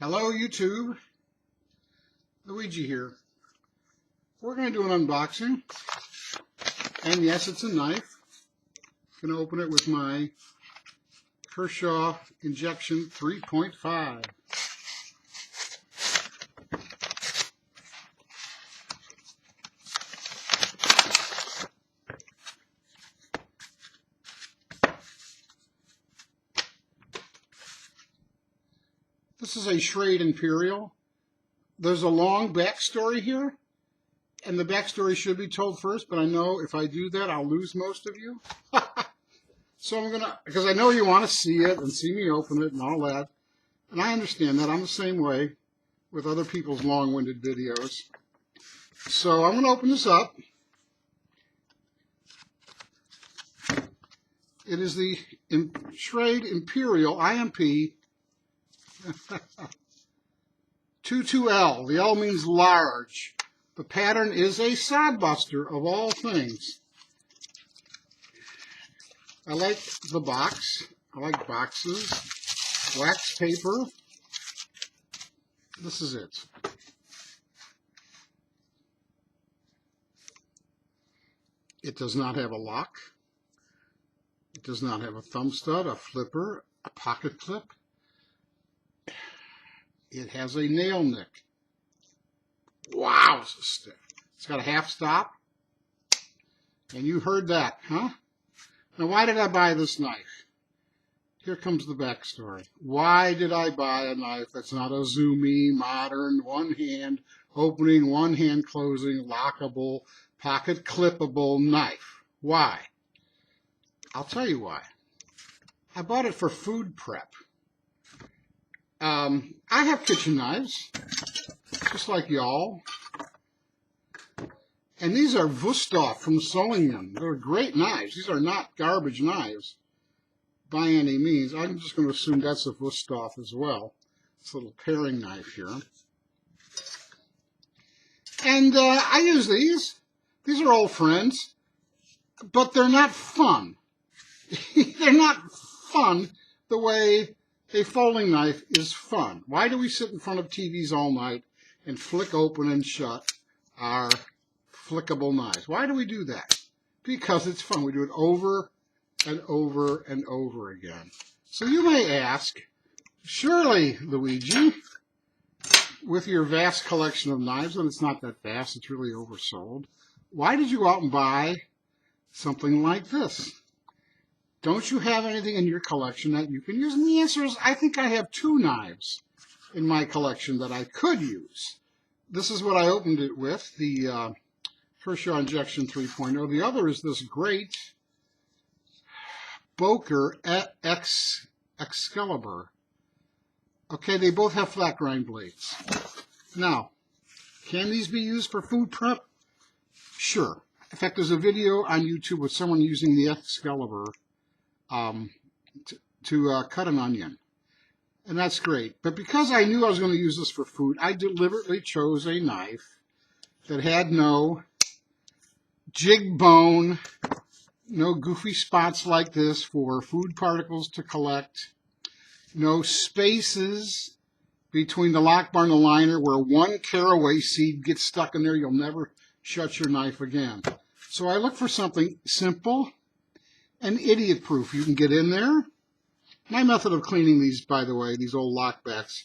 Hello YouTube, Luigi here. We're going to do an unboxing, and yes, it's a knife. I'm going to open it with my Kershaw Injection 3.5. This is a SCHRADE Imperial. There's a long backstory here, and the backstory should be told first, but I know if I do that, I'll lose most of you. So I'm going to, because I know you want to see it and see me open it and all that, and I understand that. I'm the same way with other people's long-winded videos. So I'm going to open this up. It is the SCHRADE Imperial IMP 22L. The L means large. The pattern is a sodbuster of all things. I like the box. I like boxes. Wax paper. This is it. It does not have a lock. It does not have a thumb stud, a flipper, a pocket clip. It has a nail nick. Wow, it's got a half stop. And you heard that, huh? Now, why did I buy this knife? Here comes the backstory. Why did I buy a knife that's not a zoomy, modern, one-hand opening, one-hand closing, lockable, pocket clippable knife? Why? I'll tell you why. I bought it for food prep. I have kitchen knives, just like y'all. And these are Wüsthof from Solingen. They're great knives. These are not garbage knives by any means. I'm just going to assume that's a Wüsthof as well. This little paring knife here. And I use these. These are old friends, but they're not fun. They're not fun the way a folding knife is fun. Why do we sit in front of TVs all night and flick open and shut our flickable knives? Why do we do that? Because it's fun. We do it over and over and over again. So you may ask, surely, Luigi, with your vast collection of knives, and it's not that vast, it's really oversold, why did you go out and buy something like this? Don't you have anything in your collection that you can use? And the answer is, I think I have two knives in my collection that I could use. This is what I opened it with, the Kershaw Injection 3.0. The other is this great Boker Excalibur. Okay, they both have flat grind blades. Now, can these be used for food prep? Sure. In fact, there's a video on YouTube with someone using the Excalibur to cut an onion. And that's great. But because I knew I was going to use this for food, I deliberately chose a knife that had no jig bone, no goofy spots like this for food particles to collect, no spaces between the lock bar and the liner where one caraway seed gets stuck in there. You'll never shut your knife again. So I look for something simple and idiot-proof. You can get in there. My method of cleaning these, by the way, these old lockbacks,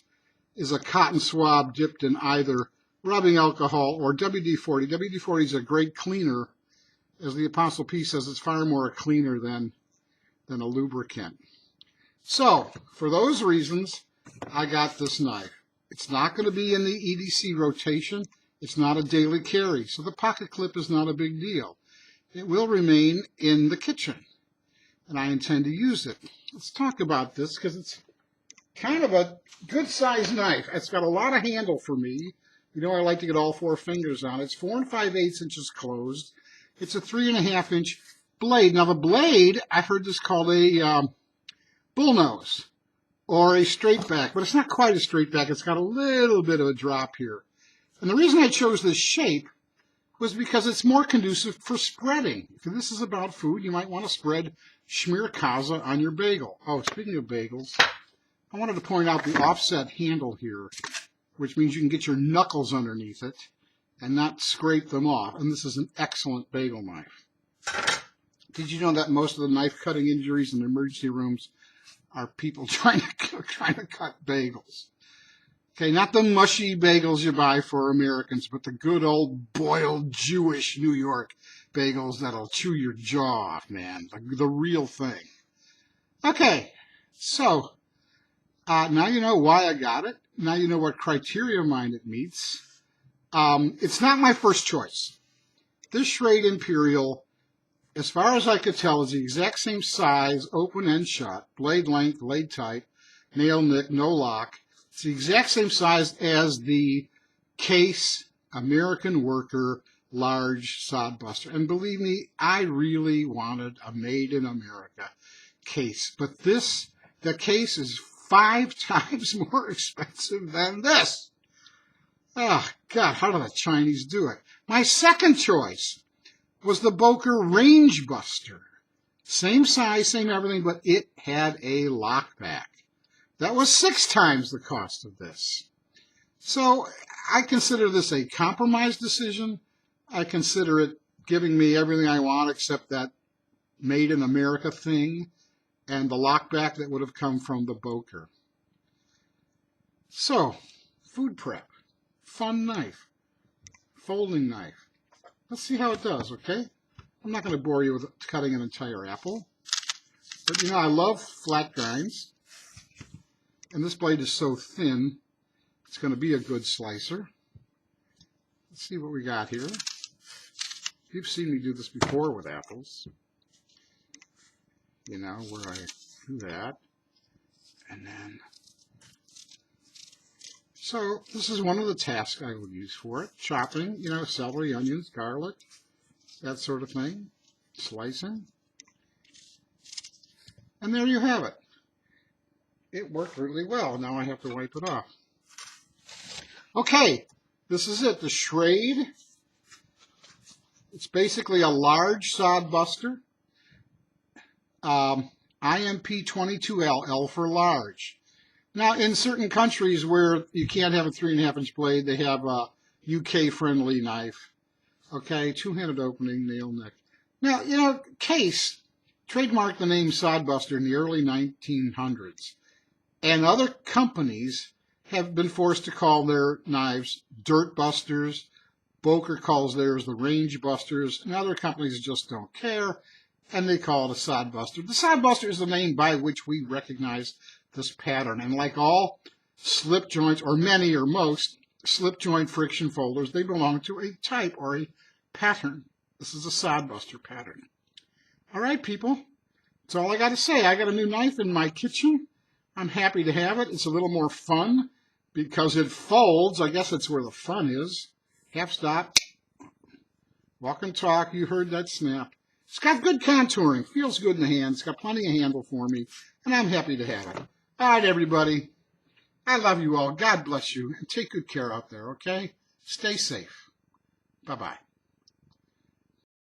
is a cotton swab dipped in either rubbing alcohol or WD-40. WD-40 is a great cleaner. As the Apostle P says, it's far more a cleaner than a lubricant. So, for those reasons, I got this knife. It's not going to be in the EDC rotation. It's not a daily carry, so the pocket clip is not a big deal. It will remain in the kitchen, and I intend to use it. Let's talk about this because it's kind of a good-sized knife. It's got a lot of handle for me. You know I like to get all four fingers on it. It's 4 5/8 inches closed. It's a 3.5-inch blade. Now the blade, I've heard this called a bullnose or a straight back, but it's not quite a straight back. It's got a little bit of a drop here. And the reason I chose this shape was because it's more conducive for spreading. If this is about food, you might want to spread schmearkaza on your bagel. Oh, speaking of bagels, I wanted to point out the offset handle here, which means you can get your knuckles underneath it and not scrape them off. And this is an excellent bagel knife. Did you know that most of the knife cutting injuries in emergency rooms are people trying to cut bagels? Okay, not the mushy bagels you buy for Americans, but the good old boiled Jewish New York bagels that'll chew your jaw off, man. The real thing. Okay, so now you know why I got it. Now you know what criteria of mine it meets. It's not my first choice. This SCHRADE Imperial, as far as I could tell, is the exact same size, open and shut, blade length, blade type, nail nick, no lock. It's the exact same size as the Case American Worker large sodbuster. And believe me, I really wanted a made in America case. But the case is 5 times more expensive than this. Oh, God, how do the Chinese do it? My second choice was the Boker Range Buster. Same size, same everything, but it had a lockback. That was 6 times the cost of this. So I consider this a compromise decision. I consider it giving me everything I want except that made in America thing and the lockback that would have come from the Boker. So, food prep, fun knife, folding knife. Let's see how it does, okay? I'm not going to bore you with cutting an entire apple. But, you know, I love flat grinds. And this blade is so thin, it's going to be a good slicer. Let's see what we got here. You've seen me do this before with apples. You know, where I do that. And then... So, this is one of the tasks I would use for it. Chopping, you know, celery, onions, garlic, that sort of thing. Slicing. And there you have it. It worked really well. Now I have to wipe it off. Okay, this is it. The SCHRADE. It's basically a large sodbuster. IMP22L, L for large. Now, in certain countries where you can't have a 3.5-inch blade, they have a UK-friendly knife. Okay, two-handed opening, nail nick. Now, you know, Case trademarked the name sodbuster in the early 1900s. And other companies have been forced to call their knives dirt busters. Boker calls theirs the range busters. And other companies just don't care, and they call it a sodbuster. The sodbuster is the name by which we recognize this pattern. And like all slip joints, or many or most slip joint friction folders, they belong to a type or a pattern. This is a sodbuster pattern. All right, people. That's all I got to say. I got a new knife in my kitchen. I'm happy to have it. It's a little more fun because it folds. I guess that's where the fun is. Half stop. Walk and talk. You heard that snap. It's got good contouring. Feels good in the hand. It's got plenty of handle for me. And I'm happy to have it. All right, everybody. I love you all. God bless you. And take good care out there, okay? Stay safe. Bye-bye.